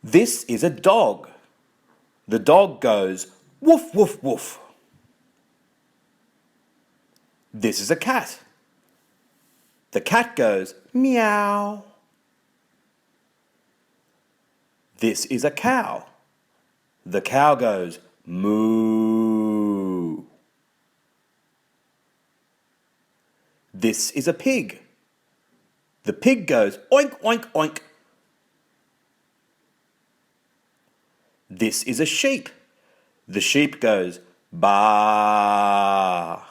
This is a dog. The dog goes woof, woof, woof. This is a cat. The cat goes meow. This is a cow. The cow goes moo. This is a pig. The pig goes oink, oink, oink. This is a sheep. The sheep goes baa.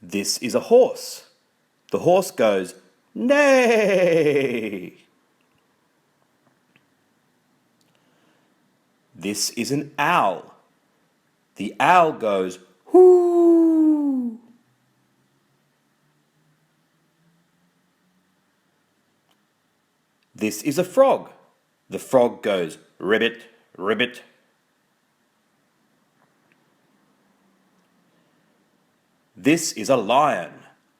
This is a horse. The horse goes neigh. This is an owl. The owl goes hoo. This is a frog. The frog goes ribbit, ribbit. This is a lion.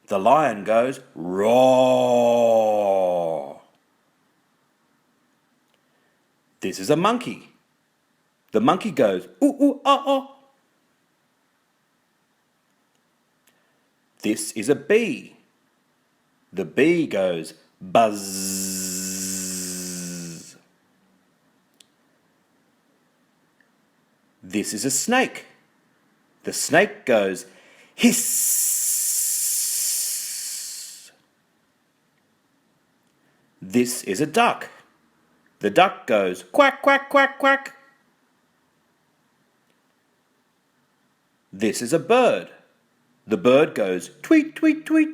The lion goes roar. This is a monkey. The monkey goes ooh, ooh, ah, ah. This is a bee. The bee goes buzz. This is a snake. The snake goes hiss. This is a duck. The duck goes quack, quack, quack, quack. This is a bird. The bird goes tweet, tweet, tweet.